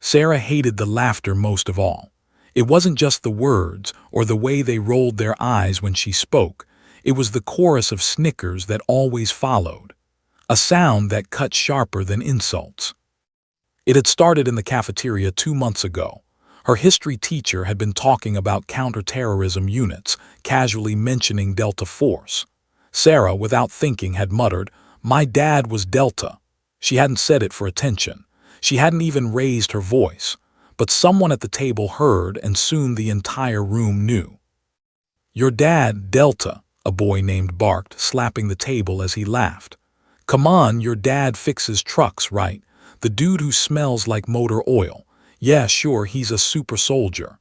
Sarah hated the laughter most of all. It wasn't just the words or the way they rolled their eyes when she spoke. It was the chorus of snickers that always followed, a sound that cut sharper than insults. It had started in the cafeteria 2 months ago. Her history teacher had been talking about counterterrorism units, casually mentioning Delta Force. Sarah, without thinking, had muttered, "My dad was Delta." She hadn't said it for attention. She hadn't even raised her voice. But someone at the table heard, and soon the entire room knew. "Your dad, Delta," a boy named barked, slapping the table as he laughed. "Come on, your dad fixes trucks, right? The dude who smells like motor oil. Yeah, sure, he's a super soldier."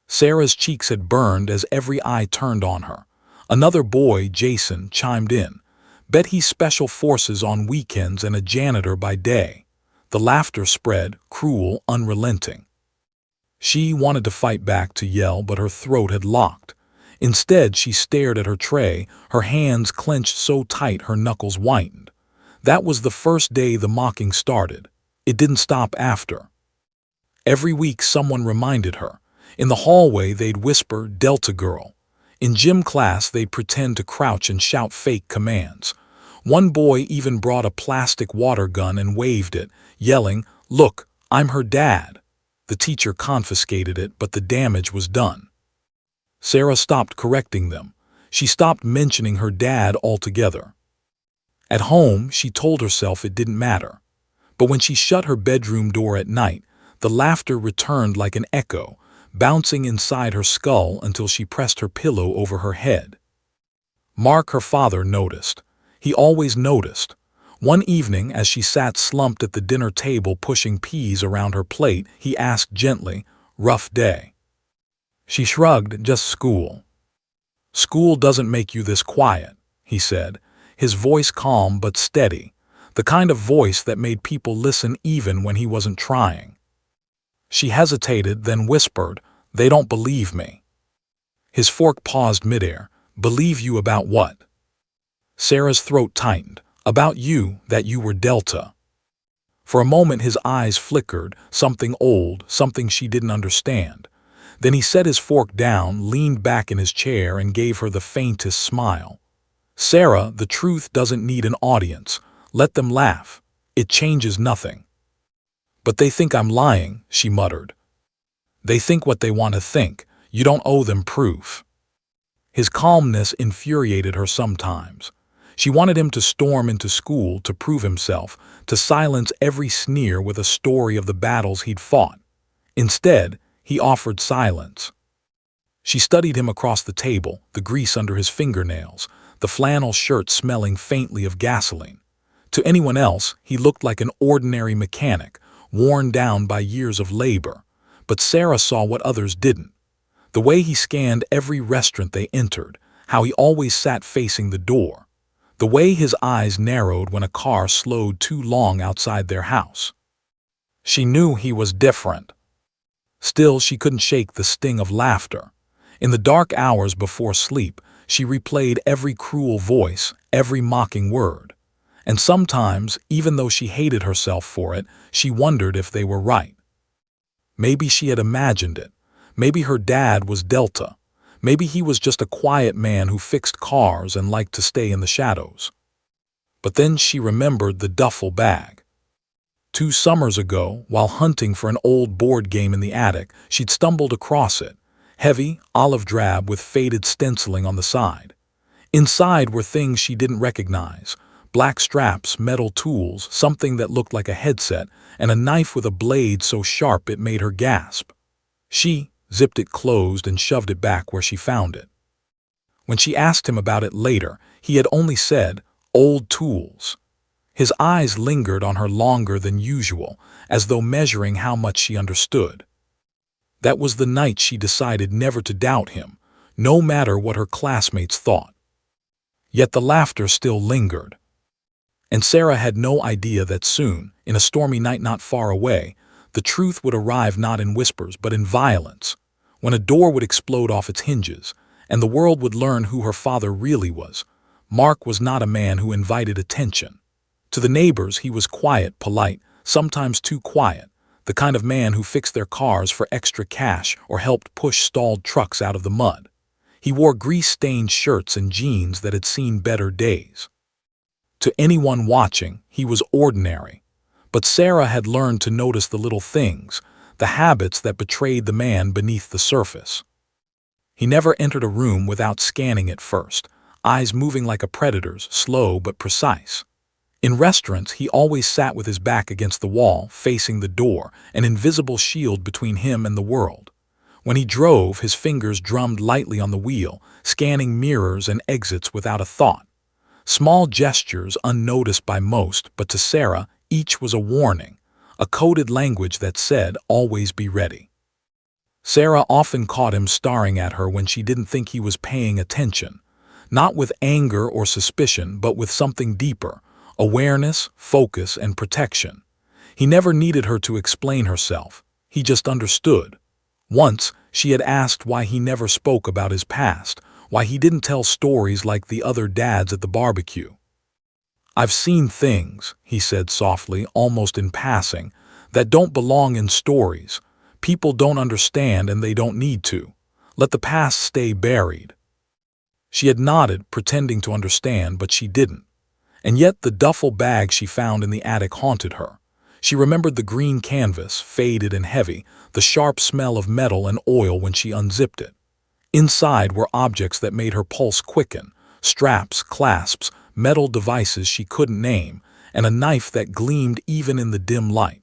Sarah's cheeks had burned as every eye turned on her. Another boy, Jason, chimed in. "Bet he's special forces on weekends and a janitor by day." The laughter spread, cruel, unrelenting. She wanted to fight back, to yell, but her throat had locked. Instead, she stared at her tray, her hands clenched so tight her knuckles whitened. That was the first day the mocking started. It didn't stop after. Every week someone reminded her. In the hallway they'd whisper, "Delta girl." In gym class they'd pretend to crouch and shout fake commands. One boy even brought a plastic water gun and waved it, yelling, "Look, I'm her dad." The teacher confiscated it, but the damage was done. Sarah stopped correcting them. She stopped mentioning her dad altogether. At home, she told herself it didn't matter. But when she shut her bedroom door at night, the laughter returned like an echo, bouncing inside her skull until she pressed her pillow over her head. Mark, her father, noticed. He always noticed. One evening, as she sat slumped at the dinner table pushing peas around her plate, he asked gently, "Rough day?" She shrugged, "Just school." "School doesn't make you this quiet," he said, his voice calm but steady, the kind of voice that made people listen even when he wasn't trying. She hesitated, then whispered, "They don't believe me." His fork paused midair. "Believe you about what?" Sarah's throat tightened. "About you, that you were Delta." For a moment his eyes flickered, something old, something she didn't understand. Then he set his fork down, leaned back in his chair, and gave her the faintest smile. "Sarah, the truth doesn't need an audience. Let them laugh. It changes nothing." "But they think I'm lying," she muttered. "They think what they want to think. You don't owe them proof." His calmness infuriated her sometimes. She wanted him to storm into school to prove himself, to silence every sneer with a story of the battles he'd fought. Instead, he offered silence. She studied him across the table, the grease under his fingernails, the flannel shirt smelling faintly of gasoline. To anyone else, he looked like an ordinary mechanic, worn down by years of labor. But Sarah saw what others didn't. The way he scanned every restaurant they entered, how he always sat facing the door, the way his eyes narrowed when a car slowed too long outside their house. She knew he was different. Still, she couldn't shake the sting of laughter. In the dark hours before sleep, she replayed every cruel voice, every mocking word. And sometimes, even though she hated herself for it, she wondered if they were right. Maybe she had imagined it. Maybe her dad was Delta. Maybe he was just a quiet man who fixed cars and liked to stay in the shadows. But then she remembered the duffel bag. 2 summers ago, while hunting for an old board game in the attic, she'd stumbled across it, heavy, olive drab with faded stenciling on the side. Inside were things she didn't recognize: black straps, metal tools, something that looked like a headset, and a knife with a blade so sharp it made her gasp. She zipped it closed and shoved it back where she found it. When she asked him about it later, he had only said, "Old tools." His eyes lingered on her longer than usual, as though measuring how much she understood. That was the night she decided never to doubt him, no matter what her classmates thought. Yet the laughter still lingered. And Sarah had no idea that soon, in a stormy night not far away, the truth would arrive not in whispers but in violence, when a door would explode off its hinges, and the world would learn who her father really was. Mark was not a man who invited attention. To the neighbors he was quiet, polite, sometimes too quiet, the kind of man who fixed their cars for extra cash or helped push stalled trucks out of the mud. He wore grease-stained shirts and jeans that had seen better days. To anyone watching, he was ordinary. But Sarah had learned to notice the little things, the habits that betrayed the man beneath the surface. He never entered a room without scanning it first, eyes moving like a predator's, slow but precise. In restaurants, he always sat with his back against the wall, facing the door, an invisible shield between him and the world. When he drove, his fingers drummed lightly on the wheel, scanning mirrors and exits without a thought. Small gestures unnoticed by most, but to Sarah, each was a warning, a coded language that said, "Always be ready." Sarah often caught him staring at her when she didn't think he was paying attention, not with anger or suspicion, but with something deeper, awareness, focus, and protection. He never needed her to explain herself. He just understood. Once, she had asked why he never spoke about his past, why he didn't tell stories like the other dads at the barbecue. "I've seen things," he said softly, almost in passing, "that don't belong in stories. People don't understand and they don't need to. Let the past stay buried." She had nodded, pretending to understand, but she didn't. And yet the duffel bag she found in the attic haunted her. She remembered the green canvas, faded and heavy, the sharp smell of metal and oil when she unzipped it. Inside were objects that made her pulse quicken, straps, clasps, metal devices she couldn't name, and a knife that gleamed even in the dim light.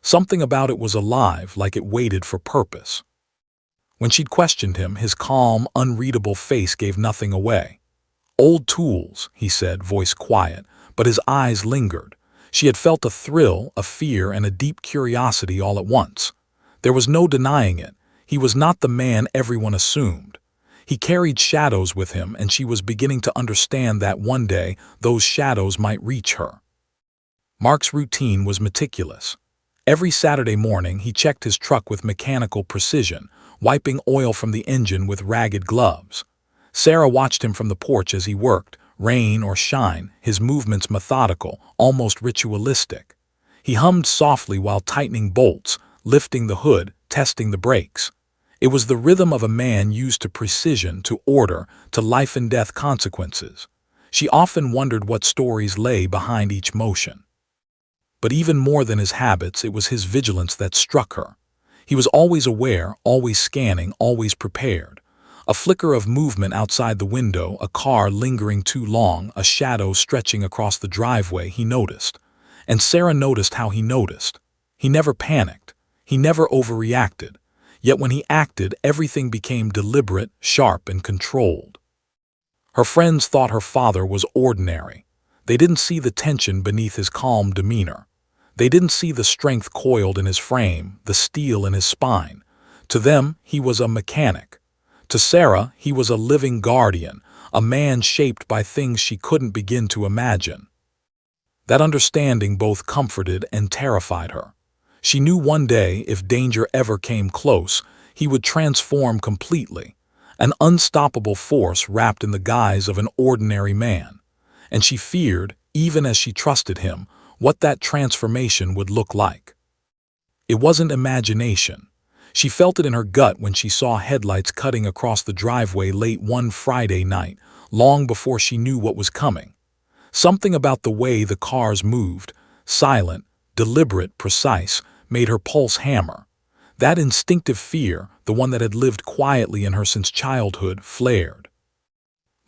Something about it was alive, like it waited for purpose. When she'd questioned him, his calm, unreadable face gave nothing away. "Old tools," he said, voice quiet, but his eyes lingered. She had felt a thrill, a fear, and a deep curiosity all at once. There was no denying it. He was not the man everyone assumed. He carried shadows with him, and she was beginning to understand that one day those shadows might reach her. Mark's routine was meticulous. Every Saturday morning he checked his truck with mechanical precision, wiping oil from the engine with ragged gloves. Sarah watched him from the porch as he worked, rain or shine, his movements methodical, almost ritualistic. He hummed softly while tightening bolts, lifting the hood, testing the brakes. It was the rhythm of a man used to precision, to order, to life-and-death consequences. She often wondered what stories lay behind each motion. But even more than his habits, it was his vigilance that struck her. He was always aware, always scanning, always prepared. A flicker of movement outside the window, a car lingering too long, a shadow stretching across the driveway, he noticed. And Sarah noticed how he noticed. He never panicked. He never overreacted. Yet when he acted, everything became deliberate, sharp, and controlled. Her friends thought her father was ordinary. They didn't see the tension beneath his calm demeanor. They didn't see the strength coiled in his frame, the steel in his spine. To them, he was a mechanic. To Sarah, he was a living guardian, a man shaped by things she couldn't begin to imagine. That understanding both comforted and terrified her. She knew one day, if danger ever came close, he would transform completely, an unstoppable force wrapped in the guise of an ordinary man. And she feared, even as she trusted him, what that transformation would look like. It wasn't imagination. She felt it in her gut when she saw headlights cutting across the driveway late one Friday night, long before she knew what was coming. Something about the way the cars moved, silent, deliberate, precise, made her pulse hammer. That instinctive fear, the one that had lived quietly in her since childhood, flared.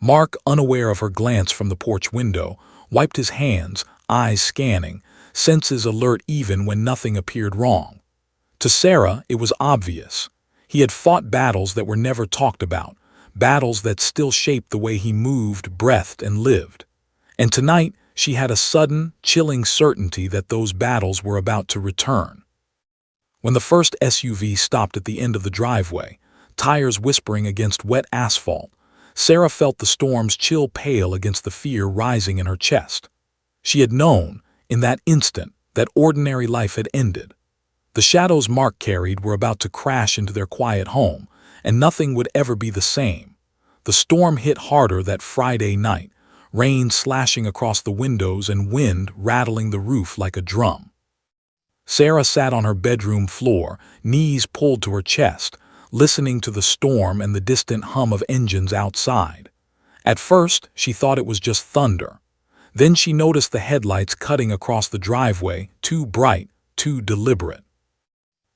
Mark, unaware of her glance from the porch window, wiped his hands, eyes scanning, senses alert even when nothing appeared wrong. To Sarah, it was obvious. He had fought battles that were never talked about, battles that still shaped the way he moved, breathed, and lived. And tonight, she had a sudden, chilling certainty that those battles were about to return. When the first SUV stopped at the end of the driveway, tires whispering against wet asphalt, Sarah felt the storm's chill pale against the fear rising in her chest. She had known, in that instant, that ordinary life had ended. The shadows Mark carried were about to crash into their quiet home, and nothing would ever be the same. The storm hit harder that Friday night, rain slashing across the windows and wind rattling the roof like a drum. Sarah sat on her bedroom floor, knees pulled to her chest, listening to the storm and the distant hum of engines outside. At first, she thought it was just thunder. Then she noticed the headlights cutting across the driveway, too bright, too deliberate.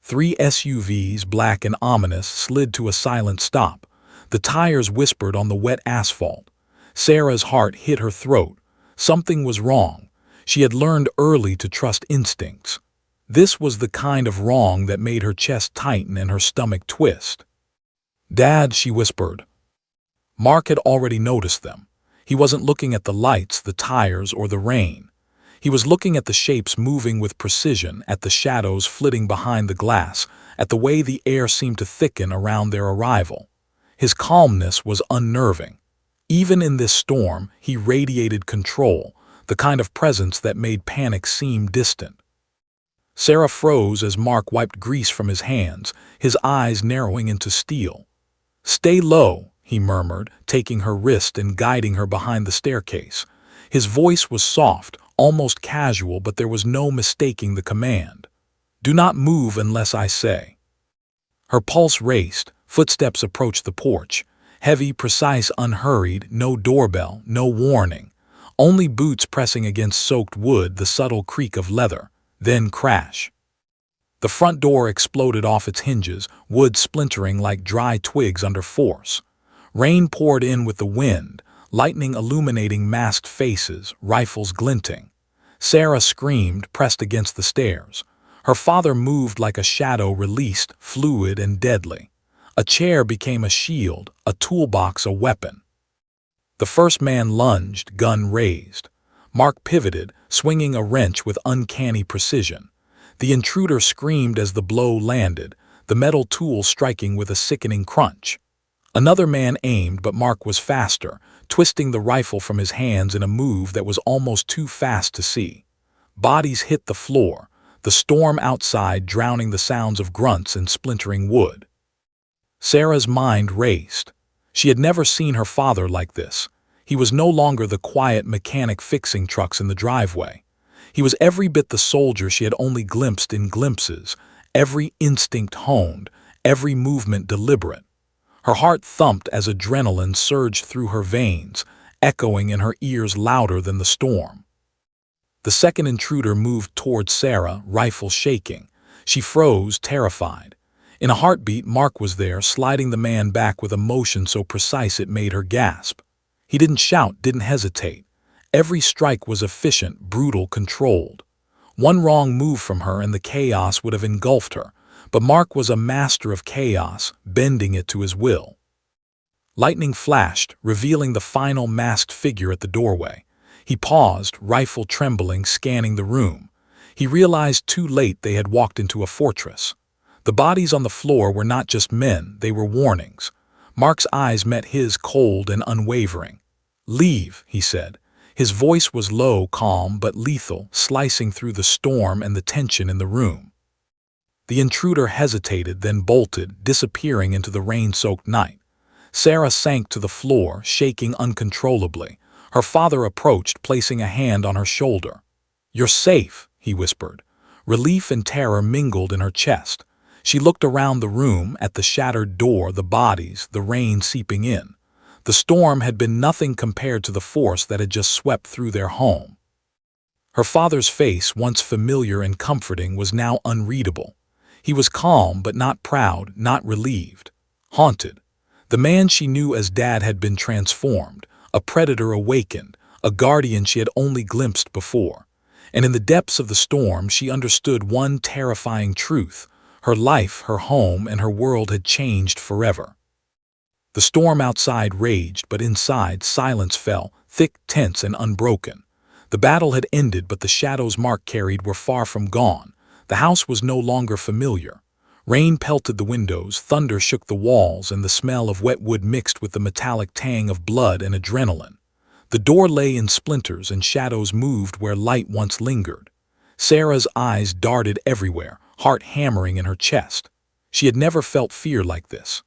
3 SUVs, black and ominous, slid to a silent stop. The tires whispered on the wet asphalt. Sarah's heart hit her throat. Something was wrong. She had learned early to trust instincts. This was the kind of wrong that made her chest tighten and her stomach twist. "Dad," she whispered. Mark had already noticed them. He wasn't looking at the lights, the tires, or the rain. He was looking at the shapes moving with precision, at the shadows flitting behind the glass, at the way the air seemed to thicken around their arrival. His calmness was unnerving. Even in this storm, he radiated control, the kind of presence that made panic seem distant. Sarah froze as Mark wiped grease from his hands, his eyes narrowing into steel. "Stay low," he murmured, taking her wrist and guiding her behind the staircase. His voice was soft, almost casual, but there was no mistaking the command. "Do not move unless I say." Her pulse raced, footsteps approached the porch. Heavy, precise, unhurried, no doorbell, no warning. Only boots pressing against soaked wood, the subtle creak of leather. Then crash. The front door exploded off its hinges, wood splintering like dry twigs under force. Rain poured in with the wind, lightning illuminating masked faces, rifles glinting. Sarah screamed, pressed against the stairs. Her father moved like a shadow released, fluid and deadly. A chair became a shield, a toolbox a weapon. The first man lunged, gun raised. Mark pivoted, swinging a wrench with uncanny precision. The intruder screamed as the blow landed, the metal tool striking with a sickening crunch. Another man aimed, but Mark was faster, twisting the rifle from his hands in a move that was almost too fast to see. Bodies hit the floor, the storm outside drowning the sounds of grunts and splintering wood. Sarah's mind raced. She had never seen her father like this. He was no longer the quiet mechanic fixing trucks in the driveway. He was every bit the soldier she had only glimpsed in glimpses, every instinct honed, every movement deliberate. Her heart thumped as adrenaline surged through her veins, echoing in her ears louder than the storm. The second intruder moved towards Sarah, rifle shaking. She froze, terrified. In a heartbeat, Mark was there, sliding the man back with a motion so precise it made her gasp. He didn't shout, didn't hesitate. Every strike was efficient, brutal, controlled. One wrong move from her and the chaos would have engulfed her, but Mark was a master of chaos, bending it to his will. Lightning flashed, revealing the final masked figure at the doorway. He paused, rifle trembling, scanning the room. He realized too late they had walked into a fortress. The bodies on the floor were not just men, they were warnings. Mark's eyes met his, cold and unwavering. "Leave," he said. His voice was low, calm, but lethal, slicing through the storm and the tension in the room. The intruder hesitated, then bolted, disappearing into the rain-soaked night. Sarah sank to the floor, shaking uncontrollably. Her father approached, placing a hand on her shoulder. "You're safe," he whispered. Relief and terror mingled in her chest. She looked around the room, at the shattered door, the bodies, the rain seeping in. The storm had been nothing compared to the force that had just swept through their home. Her father's face, once familiar and comforting, was now unreadable. He was calm, but not proud, not relieved. Haunted. The man she knew as Dad had been transformed, a predator awakened, a guardian she had only glimpsed before. And in the depths of the storm, she understood one terrifying truth. Her life, her home, and her world had changed forever. The storm outside raged, but inside silence fell, thick, tense, and unbroken. The battle had ended, but the shadows Mark carried were far from gone. The house was no longer familiar. Rain pelted the windows, thunder shook the walls, and the smell of wet wood mixed with the metallic tang of blood and adrenaline. The door lay in splinters, and shadows moved where light once lingered. Sarah's eyes darted everywhere, heart hammering in her chest. She had never felt fear like this.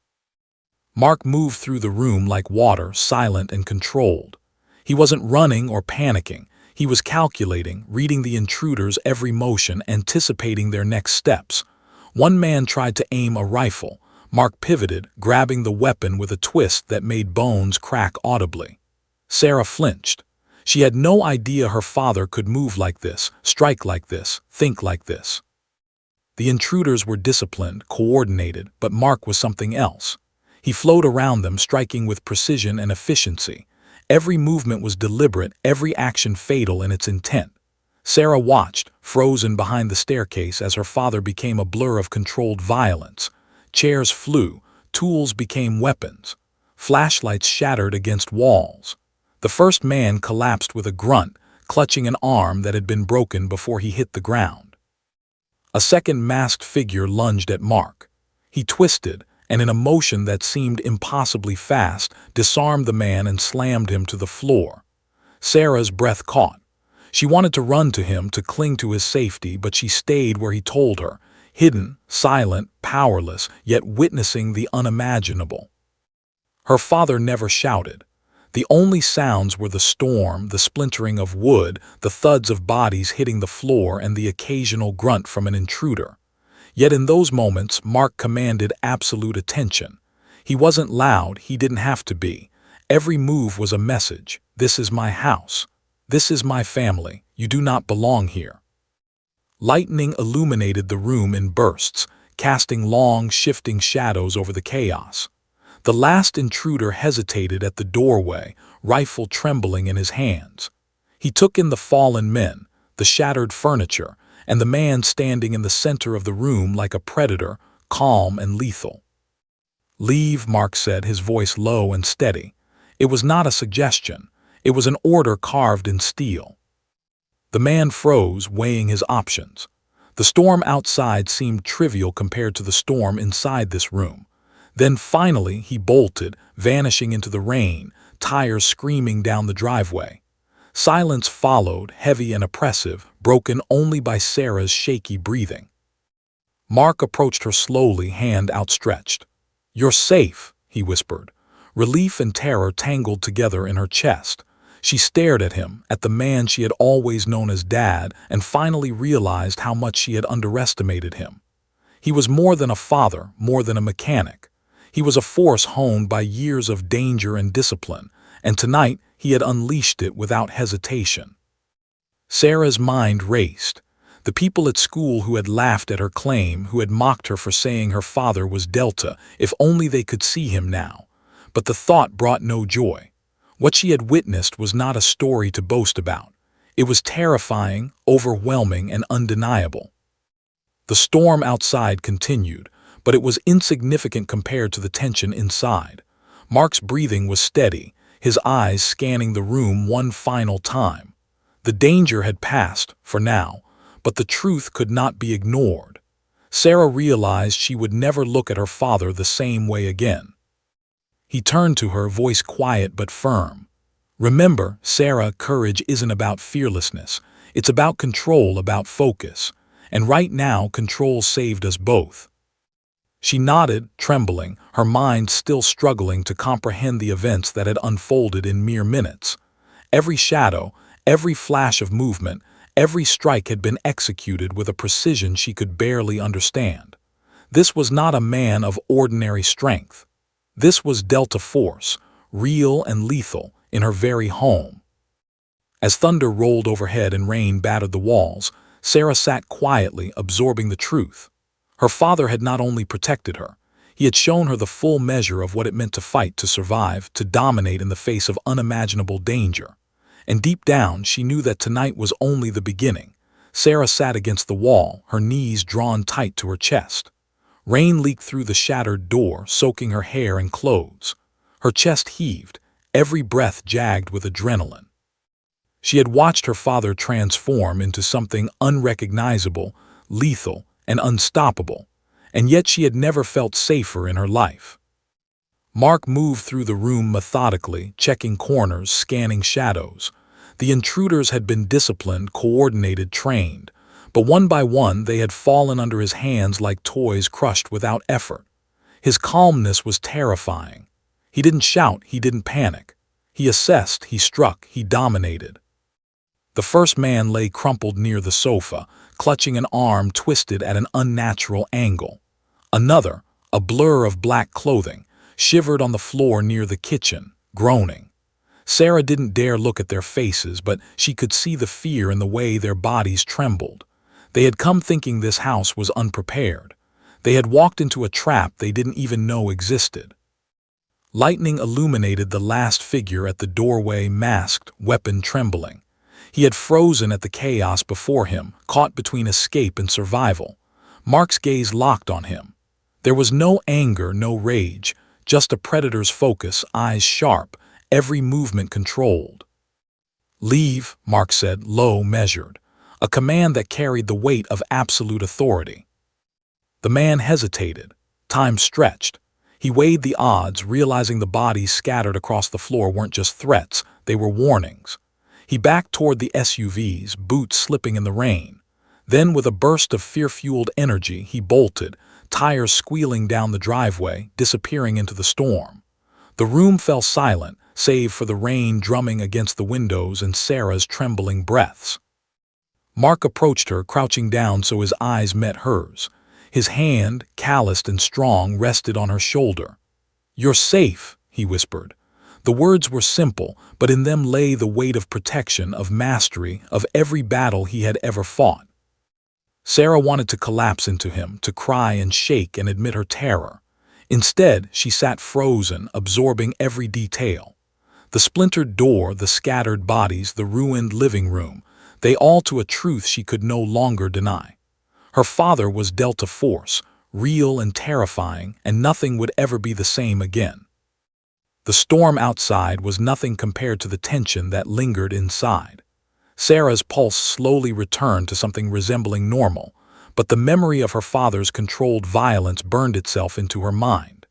Mark moved through the room like water, silent and controlled. He wasn't running or panicking. He was calculating, reading the intruders' every motion, anticipating their next steps. One man tried to aim a rifle. Mark pivoted, grabbing the weapon with a twist that made bones crack audibly. Sarah flinched. She had no idea her father could move like this, strike like this, think like this. The intruders were disciplined, coordinated, but Mark was something else. He flowed around them, striking with precision and efficiency. Every movement was deliberate, every action fatal in its intent. Sarah watched, frozen behind the staircase, as her father became a blur of controlled violence. Chairs flew, tools became weapons. Flashlights shattered against walls. The first man collapsed with a grunt, clutching an arm that had been broken before he hit the ground. A second masked figure lunged at Mark. He twisted, and in a motion that seemed impossibly fast, disarmed the man and slammed him to the floor. Sarah's breath caught. She wanted to run to him, to cling to his safety, but she stayed where he told her, hidden, silent, powerless, yet witnessing the unimaginable. Her father never shouted. The only sounds were the storm, the splintering of wood, the thuds of bodies hitting the floor, and the occasional grunt from an intruder. Yet in those moments, Mark commanded absolute attention. He wasn't loud, he didn't have to be. Every move was a message. This is my house. This is my family. You do not belong here. Lightning illuminated the room in bursts, casting long, shifting shadows over the chaos. The last intruder hesitated at the doorway, rifle trembling in his hands. He took in the fallen men, the shattered furniture, and the man standing in the center of the room like a predator, calm and lethal. "Leave," Mark said, his voice low and steady. It was not a suggestion. It was an order carved in steel. The man froze, weighing his options. The storm outside seemed trivial compared to the storm inside this room. Then finally he bolted, vanishing into the rain, tires screaming down the driveway. Silence followed, heavy and oppressive, broken only by Sarah's shaky breathing. Mark approached her slowly, hand outstretched. "You're safe," he whispered. Relief and terror tangled together in her chest. She stared at him, at the man she had always known as Dad, and finally realized how much she had underestimated him. He was more than a father, more than a mechanic. He was a force honed by years of danger and discipline, and tonight he had unleashed it without hesitation. Sarah's mind raced. The people at school who had laughed at her claim, who had mocked her for saying her father was Delta, if only they could see him now. But the thought brought no joy. What she had witnessed was not a story to boast about. It was terrifying, overwhelming, and undeniable. The storm outside continued, but it was insignificant compared to the tension inside. Mark's breathing was steady, his eyes scanning the room one final time. The danger had passed, for now, but the truth could not be ignored. Sarah realized she would never look at her father the same way again. He turned to her, voice quiet but firm. "Remember, Sarah, courage isn't about fearlessness. It's about control, about focus. And right now, control saved us both." She nodded, trembling, her mind still struggling to comprehend the events that had unfolded in mere minutes. Every shadow, every flash of movement, every strike had been executed with a precision she could barely understand. This was not a man of ordinary strength. This was Delta Force, real and lethal, in her very home. As thunder rolled overhead and rain battered the walls, Sarah sat quietly, absorbing the truth. Her father had not only protected her, he had shown her the full measure of what it meant to fight, to survive, to dominate in the face of unimaginable danger. And deep down, she knew that tonight was only the beginning. Sarah sat against the wall, her knees drawn tight to her chest. Rain leaked through the shattered door, soaking her hair and clothes. Her chest heaved, every breath jagged with adrenaline. She had watched her father transform into something unrecognizable, lethal, and unstoppable, and yet she had never felt safer in her life. Mark moved through the room methodically, checking corners, scanning shadows. The intruders had been disciplined, coordinated, trained, but one by one they had fallen under his hands like toys crushed without effort. His calmness was terrifying. He didn't shout, he didn't panic. He assessed, he struck, he dominated. The first man lay crumpled near the sofa, clutching an arm twisted at an unnatural angle. Another, a blur of black clothing, shivered on the floor near the kitchen, groaning. Sarah didn't dare look at their faces, but she could see the fear in the way their bodies trembled. They had come thinking this house was unprepared. They had walked into a trap they didn't even know existed. Lightning illuminated the last figure at the doorway, masked, weapon trembling. He had frozen at the chaos before him, caught between escape and survival. Mark's gaze locked on him. There was no anger, no rage, just a predator's focus, eyes sharp, every movement controlled. "Leave," Mark said, low, measured, a command that carried the weight of absolute authority. The man hesitated. Time stretched. He weighed the odds, realizing the bodies scattered across the floor weren't just threats, they were warnings. He backed toward the SUVs, boots slipping in the rain. Then, with a burst of fear-fueled energy, he bolted, tires squealing down the driveway, disappearing into the storm. The room fell silent, save for the rain drumming against the windows and Sarah's trembling breaths. Mark approached her, crouching down so his eyes met hers. His hand, calloused and strong, rested on her shoulder. "You're safe," he whispered. The words were simple, but in them lay the weight of protection, of mastery, of every battle he had ever fought. Sarah wanted to collapse into him, to cry and shake and admit her terror. Instead, she sat frozen, absorbing every detail. The splintered door, the scattered bodies, the ruined living room, they all to a truth she could no longer deny. Her father was dealt a force, real and terrifying, and nothing would ever be the same again. The storm outside was nothing compared to the tension that lingered inside. Sarah's pulse slowly returned to something resembling normal, but the memory of her father's controlled violence burned itself into her mind.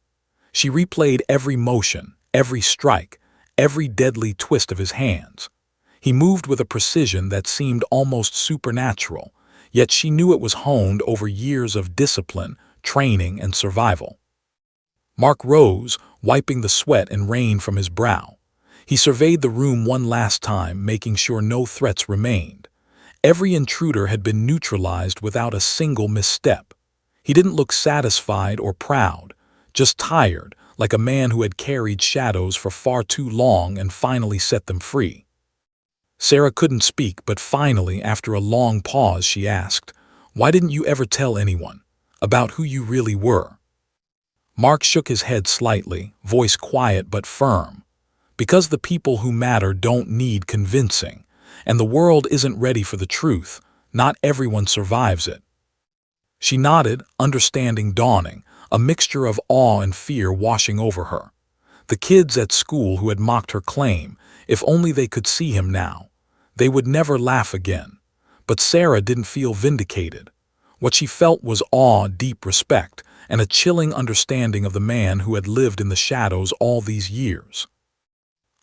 She replayed every motion, every strike, every deadly twist of his hands. He moved with a precision that seemed almost supernatural, yet she knew it was honed over years of discipline, training, and survival. Mark rose, wiping the sweat and rain from his brow. He surveyed the room one last time, making sure no threats remained. Every intruder had been neutralized without a single misstep. He didn't look satisfied or proud, just tired, like a man who had carried shadows for far too long and finally set them free. Sarah couldn't speak, but finally, after a long pause, she asked, "Why didn't you ever tell anyone about who you really were?" Mark shook his head slightly, voice quiet but firm. "Because the people who matter don't need convincing, and the world isn't ready for the truth. Not everyone survives it." She nodded, understanding dawning, a mixture of awe and fear washing over her. The kids at school who had mocked her claim, if only they could see him now. They would never laugh again. But Sarah didn't feel vindicated. What she felt was awe, deep respect, and a chilling understanding of the man who had lived in the shadows all these years.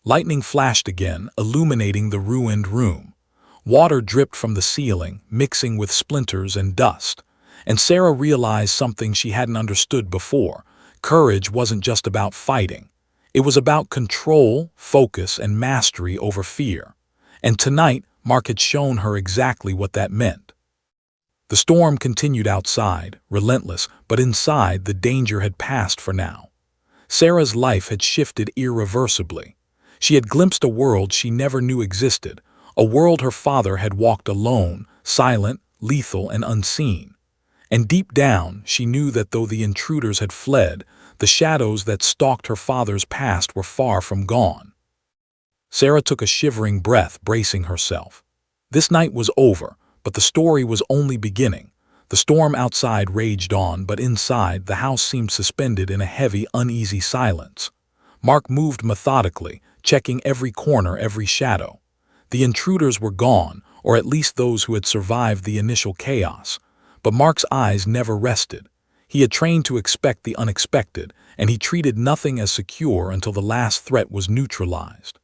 Lightning flashed again, illuminating the ruined room. Water dripped from the ceiling, mixing with splinters and dust. And Sarah realized something she hadn't understood before. Courage wasn't just about fighting. It was about control, focus, and mastery over fear. And tonight, Mark had shown her exactly what that meant. The storm continued outside, relentless, but inside the danger had passed for now. Sarah's life had shifted irreversibly. She had glimpsed a world she never knew existed, a world her father had walked alone, silent, lethal, and unseen. And deep down, she knew that though the intruders had fled, the shadows that stalked her father's past were far from gone. Sarah took a shivering breath, bracing herself. This night was over, but the story was only beginning. The storm outside raged on, but inside, the house seemed suspended in a heavy, uneasy silence. Mark moved methodically, checking every corner, every shadow. The intruders were gone, or at least those who had survived the initial chaos. But Mark's eyes never rested. He had trained to expect the unexpected, and he treated nothing as secure until the last threat was neutralized.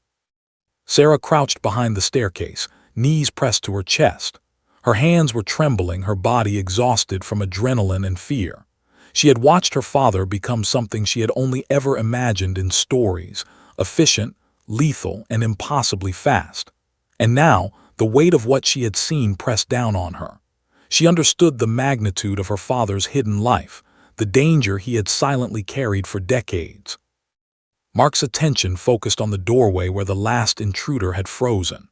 Sarah crouched behind the staircase, knees pressed to her chest. Her hands were trembling, her body exhausted from adrenaline and fear. She had watched her father become something she had only ever imagined in stories, efficient, lethal, and impossibly fast. And now, the weight of what she had seen pressed down on her. She understood the magnitude of her father's hidden life, the danger he had silently carried for decades. Mark's attention focused on the doorway where the last intruder had frozen.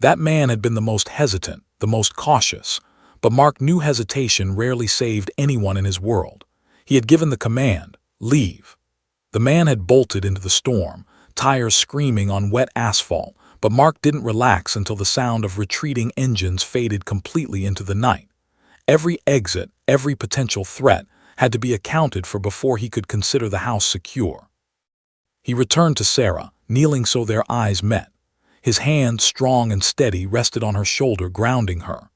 That man had been the most hesitant, the most cautious, but Mark knew hesitation rarely saved anyone in his world. He had given the command, "Leave." The man had bolted into the storm, tires screaming on wet asphalt, but Mark didn't relax until the sound of retreating engines faded completely into the night. Every exit, every potential threat, had to be accounted for before he could consider the house secure. He returned to Sarah, kneeling so their eyes met. His hand, strong and steady, rested on her shoulder, grounding her.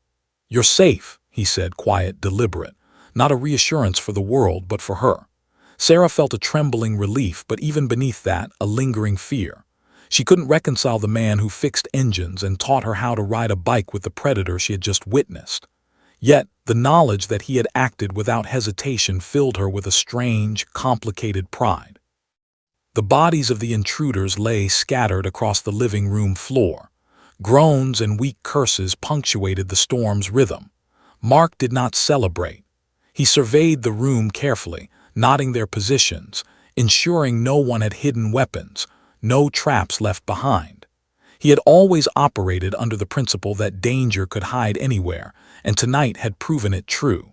"You're safe," he said, quiet, deliberate, not a reassurance for the world, but for her. Sarah felt a trembling relief, but even beneath that, a lingering fear. She couldn't reconcile the man who fixed engines and taught her how to ride a bike with the predator she had just witnessed. Yet, the knowledge that he had acted without hesitation filled her with a strange, complicated pride. The bodies of the intruders lay scattered across the living room floor. Groans and weak curses punctuated the storm's rhythm. Mark did not celebrate. He surveyed the room carefully, noting their positions, ensuring no one had hidden weapons, no traps left behind. He had always operated under the principle that danger could hide anywhere, and tonight had proven it true.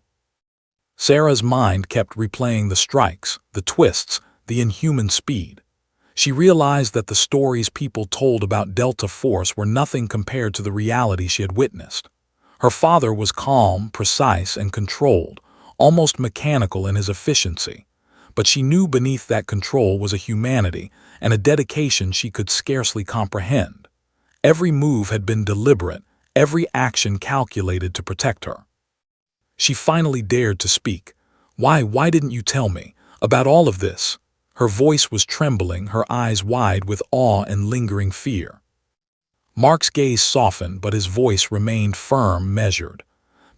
Sarah's mind kept replaying the strikes, the twists, the inhuman speed. She realized that the stories people told about Delta Force were nothing compared to the reality she had witnessed. Her father was calm, precise, and controlled, almost mechanical in his efficiency. But she knew beneath that control was a humanity and a dedication she could scarcely comprehend. Every move had been deliberate, every action calculated to protect her. She finally dared to speak. Why didn't you tell me about all of this?" Her voice was trembling, her eyes wide with awe and lingering fear. Mark's gaze softened, but his voice remained firm, measured.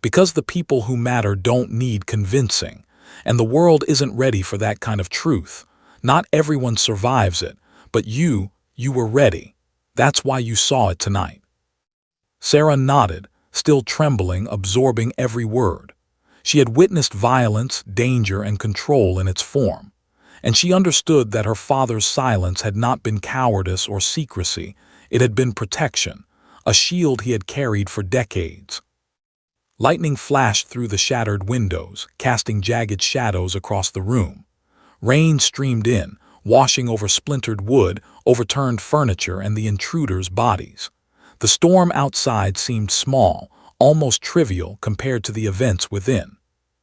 "Because the people who matter don't need convincing, and the world isn't ready for that kind of truth. Not everyone survives it, but you were ready. That's why you saw it tonight." Sarah nodded, still trembling, absorbing every word. She had witnessed violence, danger, and control in its form, and she understood that her father's silence had not been cowardice or secrecy, it had been protection, a shield he had carried for decades. Lightning flashed through the shattered windows, casting jagged shadows across the room. Rain streamed in, washing over splintered wood, overturned furniture, and the intruders' bodies. The storm outside seemed small, almost trivial compared to the events within.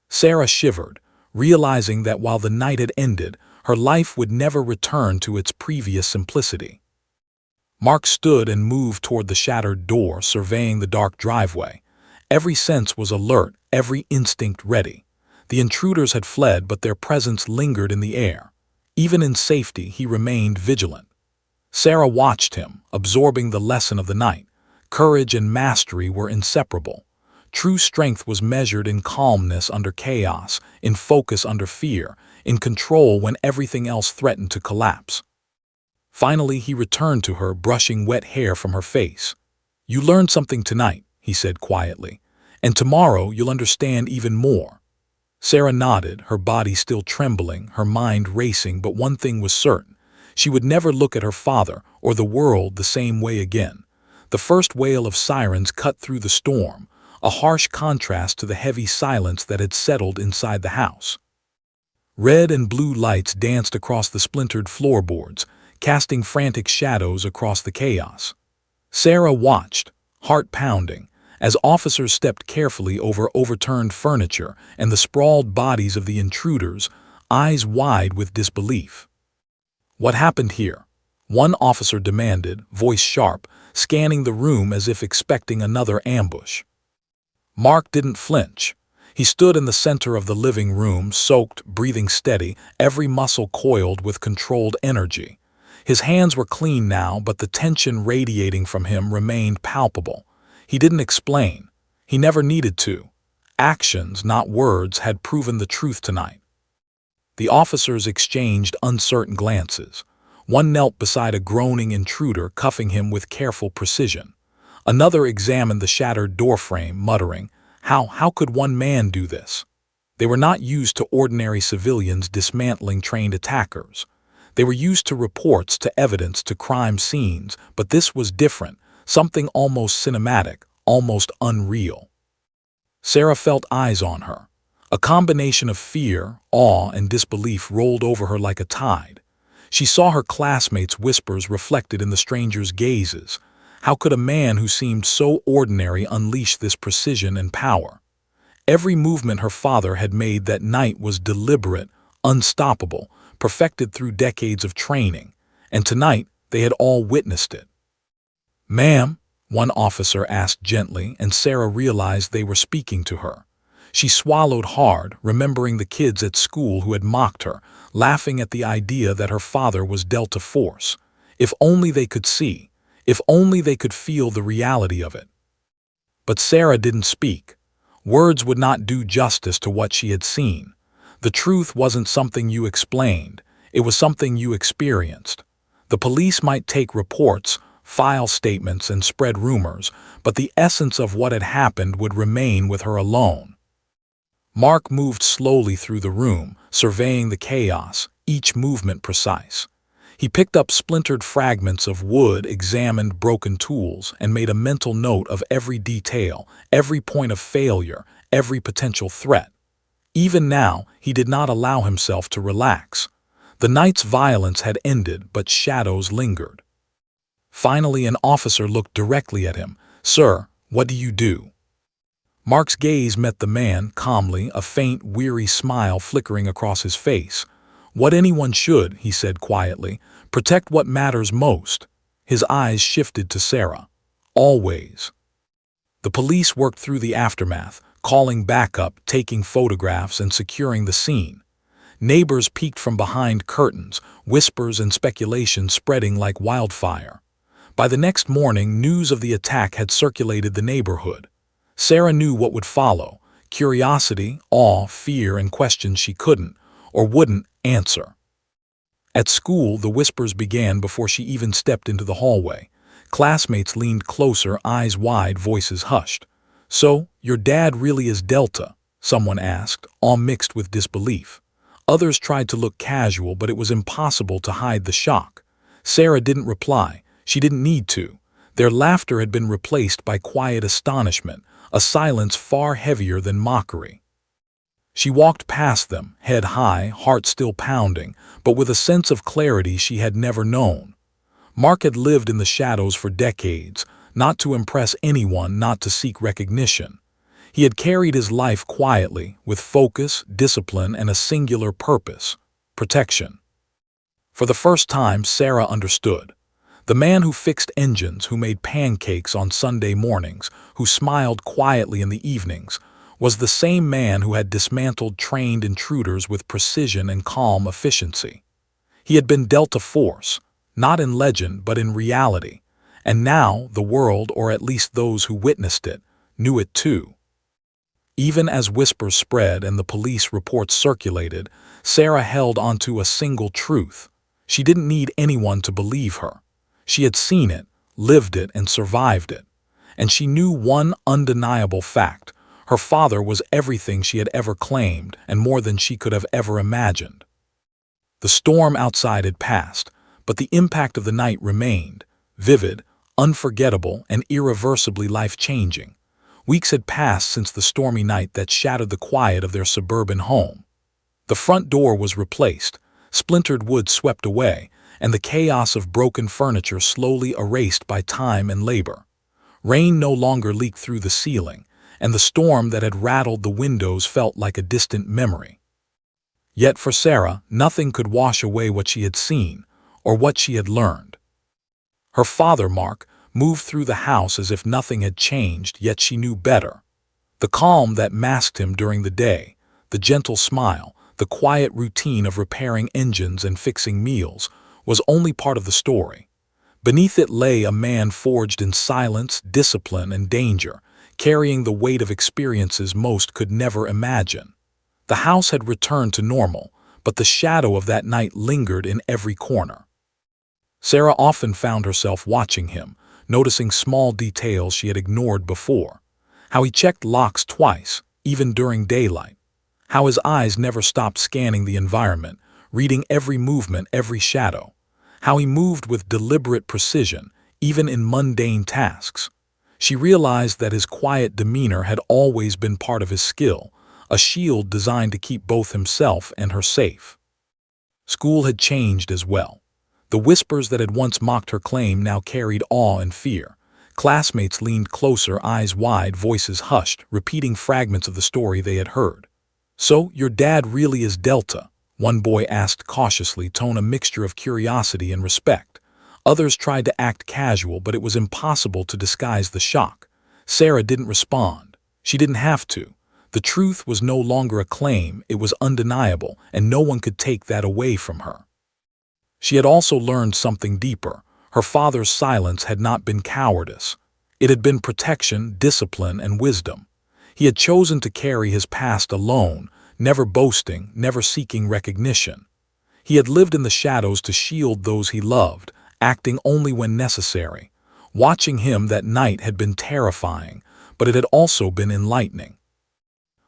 Sarah shivered, realizing that while the night had ended, her life would never return to its previous simplicity. Mark stood and moved toward the shattered door, surveying the dark driveway. Every sense was alert, every instinct ready. The intruders had fled, but their presence lingered in the air. Even in safety, he remained vigilant. Sarah watched him, absorbing the lesson of the night. Courage and mastery were inseparable. True strength was measured in calmness under chaos, in focus under fear, in control when everything else threatened to collapse. Finally, he returned to her, brushing wet hair from her face. "You learned something tonight," he said quietly, "and tomorrow you'll understand even more." Sarah nodded, her body still trembling, her mind racing, but one thing was certain. She would never look at her father or the world the same way again. The first wail of sirens cut through the storm, a harsh contrast to the heavy silence that had settled inside the house. Red and blue lights danced across the splintered floorboards, casting frantic shadows across the chaos. Sarah watched, heart pounding, as officers stepped carefully over overturned furniture and the sprawled bodies of the intruders, eyes wide with disbelief. "What happened here?" one officer demanded, voice sharp, scanning the room as if expecting another ambush. Mark didn't flinch. He stood in the center of the living room, soaked, breathing steady, every muscle coiled with controlled energy. His hands were clean now, but the tension radiating from him remained palpable. He didn't explain. He never needed to. Actions, not words, had proven the truth tonight. The officers exchanged uncertain glances. One knelt beside a groaning intruder, cuffing him with careful precision. Another examined the shattered doorframe, muttering, How could one man do this? They were not used to ordinary civilians dismantling trained attackers. They were used to reports, to evidence, to crime scenes, but this was different, something almost cinematic, almost unreal. Sarah felt eyes on her. A combination of fear, awe, and disbelief rolled over her like a tide. She saw her classmates' whispers reflected in the stranger's gazes. How could a man who seemed so ordinary unleash this precision and power? Every movement her father had made that night was deliberate, unstoppable, perfected through decades of training, and tonight they had all witnessed it. "Ma'am," one officer asked gently, and Sarah realized they were speaking to her. She swallowed hard, remembering the kids at school who had mocked her, laughing at the idea that her father was dealt a force. If only they could see, if only they could feel the reality of it. But Sarah didn't speak. Words would not do justice to what she had seen. The truth wasn't something you explained, it was something you experienced. The police might take reports, file statements, and spread rumors, but the essence of what had happened would remain with her alone. Mark moved slowly through the room, surveying the chaos, each movement precise. He picked up splintered fragments of wood, examined broken tools, and made a mental note of every detail, every point of failure, every potential threat. Even now, he did not allow himself to relax. The night's violence had ended, but shadows lingered. Finally, an officer looked directly at him. "Sir, what do you do?" Mark's gaze met the man calmly, a faint, weary smile flickering across his face. "What anyone should," he said quietly, "protect what matters most." His eyes shifted to Sarah. "Always." The police worked through the aftermath, calling backup, taking photographs, and securing the scene. Neighbors peeked from behind curtains, whispers and speculation spreading like wildfire. By the next morning, news of the attack had circulated the neighborhood. Sarah knew what would follow: curiosity, awe, fear, and questions she couldn't, or wouldn't, answer. At school, the whispers began before she even stepped into the hallway. Classmates leaned closer, eyes wide, voices hushed. "So, your dad really is Delta?" someone asked, all mixed with disbelief. Others tried to look casual, but it was impossible to hide the shock. Sarah didn't reply. She didn't need to. Their laughter had been replaced by quiet astonishment, a silence far heavier than mockery. She walked past them, head high, heart still pounding, but with a sense of clarity she had never known. Mark had lived in the shadows for decades, not to impress anyone, not to seek recognition. He had carried his life quietly, with focus, discipline, and a singular purpose: protection. For the first time, Sarah understood. The man who fixed engines, who made pancakes on Sunday mornings, who smiled quietly in the evenings, was the same man who had dismantled trained intruders with precision and calm efficiency. He had been dealt a force, not in legend but in reality, and now the world, or at least those who witnessed it, knew it too. Even as whispers spread and the police reports circulated, Sarah held onto a single truth. She didn't need anyone to believe her. She had seen it, lived it, and survived it. And she knew one undeniable fact: her father was everything she had ever claimed, and more than she could have ever imagined. The storm outside had passed, but the impact of the night remained, vivid, unforgettable, and irreversibly life-changing. Weeks had passed since the stormy night that shattered the quiet of their suburban home. The front door was replaced, splintered wood swept away, and the chaos of broken furniture slowly erased by time and labor. Rain no longer leaked through the ceiling, and the storm that had rattled the windows felt like a distant memory. Yet for Sarah, nothing could wash away what she had seen, or what she had learned. Her father, Mark, moved through the house as if nothing had changed, yet she knew better. The calm that masked him during the day, the gentle smile, the quiet routine of repairing engines and fixing meals, was only part of the story. Beneath it lay a man forged in silence, discipline, and danger, carrying the weight of experiences most could never imagine. The house had returned to normal, but the shadow of that night lingered in every corner. Sarah often found herself watching him, noticing small details she had ignored before. How he checked locks twice, even during daylight. How his eyes never stopped scanning the environment, reading every movement, every shadow. How he moved with deliberate precision, even in mundane tasks. She realized that his quiet demeanor had always been part of his skill, a shield designed to keep both himself and her safe. School had changed as well. The whispers that had once mocked her claim now carried awe and fear. Classmates leaned closer, eyes wide, voices hushed, repeating fragments of the story they had heard. "So, your dad really is Delta?" one boy asked cautiously, tone a mixture of curiosity and respect. Others tried to act casual, but it was impossible to disguise the shock. Sarah didn't respond. She didn't have to. The truth was no longer a claim, it was undeniable, and no one could take that away from her. She had also learned something deeper. Her father's silence had not been cowardice. It had been protection, discipline, and wisdom. He had chosen to carry his past alone, never boasting, never seeking recognition. He had lived in the shadows to shield those he loved, acting only when necessary. Watching him that night had been terrifying, but it had also been enlightening.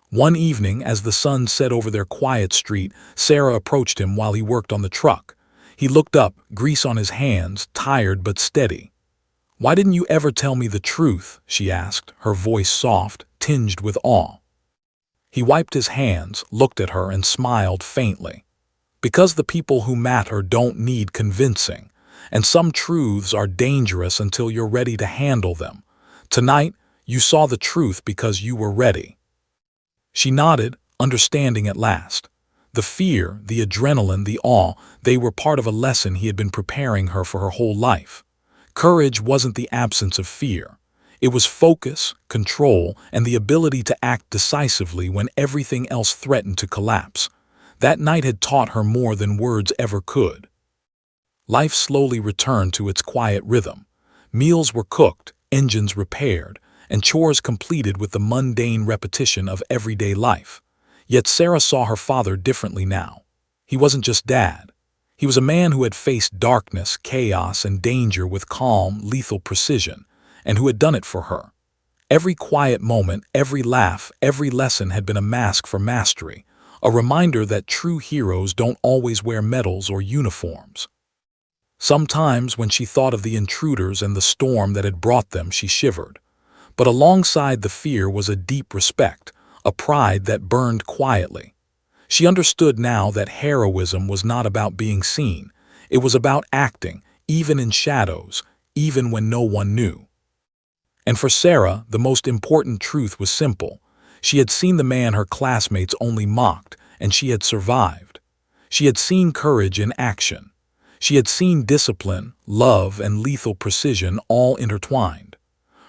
One evening, as the sun set over their quiet street, Sarah approached him while he worked on the truck. He looked up, grease on his hands, tired but steady. "Why didn't you ever tell me the truth?" she asked, her voice soft, tinged with awe. He wiped his hands, looked at her, and smiled faintly. "Because the people who matter don't need convincing, and some truths are dangerous until you're ready to handle them. Tonight, you saw the truth because you were ready." She nodded, understanding at last. The fear, the adrenaline, the awe, they were part of a lesson he had been preparing her for her whole life. Courage wasn't the absence of fear. It was focus, control, and the ability to act decisively when everything else threatened to collapse. That night had taught her more than words ever could. Life slowly returned to its quiet rhythm. Meals were cooked, engines repaired, and chores completed with the mundane repetition of everyday life. Yet Sarah saw her father differently now. He wasn't just dad. He was a man who had faced darkness, chaos, and danger with calm, lethal precision, and who had done it for her. Every quiet moment, every laugh, every lesson had been a mask for mastery, a reminder that true heroes don't always wear medals or uniforms. Sometimes, when she thought of the intruders and the storm that had brought them, she shivered. But alongside the fear was a deep respect, a pride that burned quietly. She understood now that heroism was not about being seen. It was about acting, even in shadows, even when no one knew. And for Sarah, the most important truth was simple. She had seen the man her classmates only mocked, and she had survived. She had seen courage in action. She had seen discipline, love, and lethal precision all intertwined.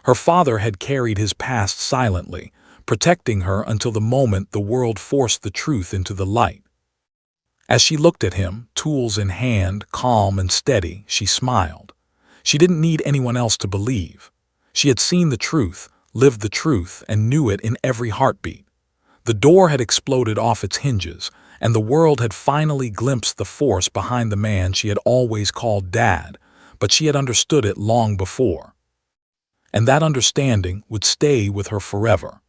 Her father had carried his past silently, protecting her until the moment the world forced the truth into the light. As she looked at him, tools in hand, calm and steady, she smiled. She didn't need anyone else to believe. She had seen the truth, lived the truth, and knew it in every heartbeat. The door had exploded off its hinges, and the world had finally glimpsed the force behind the man she had always called Dad, but she had understood it long before. And that understanding would stay with her forever.